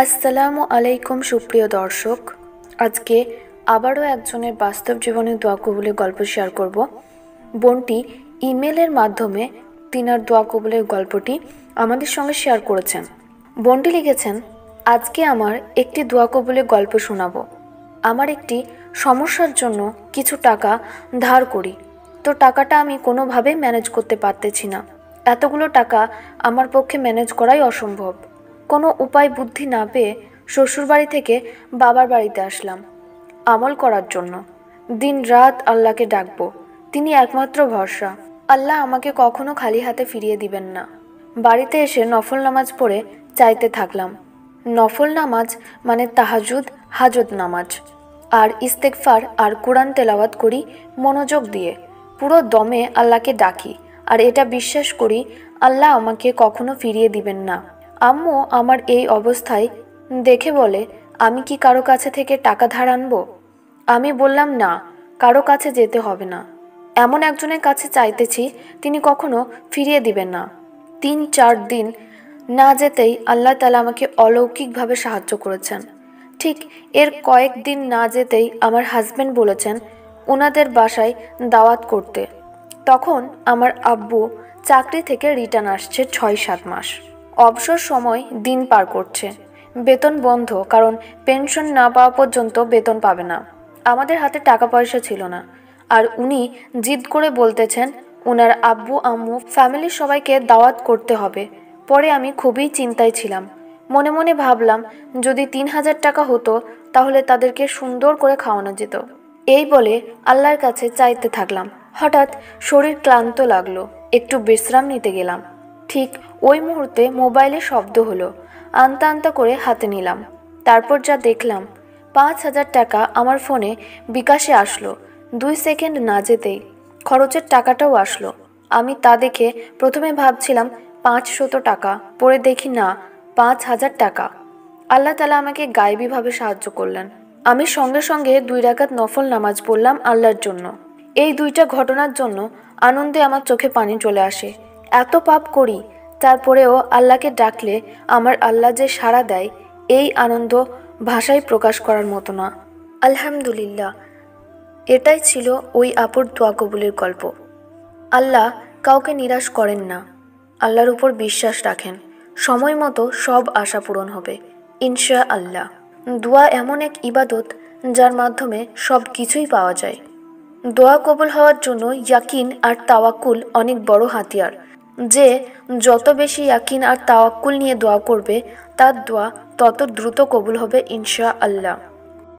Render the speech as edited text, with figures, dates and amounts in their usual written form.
আসসালামু আলাইকুম সুপ্রিয় দর্শক। আজকে আবারও একজনের বাস্তব জীবনের দোয়া কবুলের গল্প শেয়ার করব। বোনটি ইমেলের মাধ্যমে তিনার দোয়া কবুলের গল্পটি আমাদের সঙ্গে শেয়ার করেছেন। বোনটি লিখেছেন, আজকে আমার একটি দোয়া কবুলের গল্প শোনাবো। আমার একটি সমস্যার জন্য কিছু টাকা ধার করি, তো টাকাটা আমি কোনোভাবেই ম্যানেজ করতে পারতেছি না। এতগুলো টাকা আমার পক্ষে ম্যানেজ করাই অসম্ভব। কোনো উপায় বুদ্ধি না পেয়ে শ্বশুরবাড়ি থেকে বাবার বাড়িতে আসলাম আমল করার জন্য। দিন রাত আল্লাহকে ডাকবো, তিনি একমাত্র ভরসা। আল্লাহ আমাকে কখনো খালি হাতে ফিরিয়ে দিবেন না। বাড়িতে এসে নফল নামাজ পড়ে চাইতে থাকলাম। নফল নামাজ মানে তাহাজ্জুদ, হাজত নামাজ। আর ইস্তেগফার আর কোরআন তেলাওয়াত করি মনোযোগ দিয়ে, পুরো দমে আল্লাহকে ডাকি, আর এটা বিশ্বাস করি আল্লাহ আমাকে কখনো ফিরিয়ে দিবেন না। আম্মু আমার এই অবস্থায় দেখে বলে, আমি কি কারো কাছে থেকে টাকা ধার আনবো? আমি বললাম, না, কারো কাছে যেতে হবে না। এমন একজনের কাছে চাইতেছি, তিনি কখনো ফিরিয়ে দিবেন না। 3-4 দিন না যেতেই আল্লাহ তাআলা আমাকে অলৌকিকভাবে সাহায্য করেছেন। ঠিক এর কয়েকদিন না যেতেই আমার হাজব্যান্ড বলেছেন ওনাদের বাসায় দাওয়াত করতে। তখন আমার আব্বু চাকরি থেকে রিটার্ন আসছে 6-7 মাস। অবসর সময় দিন পার করছে। বেতন বন্ধ, কারণ পেনশন না পাওয়া পর্যন্ত বেতন পাবে না। আমাদের হাতে টাকা পয়সা ছিল না, আর উনি জিদ করে বলতেছেন ওনার আব্বু আম্মু ফ্যামিলির সবাইকে দাওয়াত করতে হবে। পরে আমি খুবই চিন্তায় ছিলাম। মনে মনে ভাবলাম, যদি 3000 টাকা হতো তাহলে তাদেরকে সুন্দর করে খাওয়ানো যেত। এই বলে আল্লাহর কাছে চাইতে থাকলাম। হঠাৎ শরীর ক্লান্ত লাগলো, একটু বিশ্রাম নিতে গেলাম। ঠিক ওই মুহূর্তে মোবাইলে শব্দ হলো। আনতা আনতা করে হাতে নিলাম। তারপর যা দেখলাম, 5000 টাকা আমার ফোনে বিকাশে আসলো। 2 সেকেন্ড না যেতেই খরচের টাকাটাও আসলো। আমি তা দেখে প্রথমে ভাবছিলাম 500 টাকা, পরে দেখি না, 5000 টাকা। আল্লাহ তাআলা আমাকে গায়েবীভাবে সাহায্য করলেন। আমি সঙ্গে সঙ্গে 2 রাকাত নফল নামাজ পড়লাম আল্লাহর জন্য। এই 2টা ঘটনার জন্য আনন্দে আমার চোখে পানি চলে আসে। এত পাপ করি, তারপরেও আল্লাহকে ডাকলে আমার আল্লাহ যে সাড়া দেয়, এই আনন্দ ভাষায় প্রকাশ করার মতো না। আলহামদুলিল্লাহ। এটাই ছিল ওই আপুর দোয়া কবুলের গল্প। আল্লাহ কাউকে নিরাশ করেন না। আল্লাহর উপর বিশ্বাস রাখেন, সময় মতো সব আশা পূরণ হবে ইনশাআল্লাহ। দোয়া এমন এক ইবাদত যার মাধ্যমে সব কিছুই পাওয়া যায়। দোয়া কবুল হওয়ার জন্য ইয়াকিন আর তাওয়াক্কুল অনেক বড় হাতিয়ার। যে যত বেশি ইয়াকিন আর তাওয়াক্কুল নিয়ে দোয়া করবে, তার দোয়া তত দ্রুত কবুল হবে ইনশাআল্লাহ।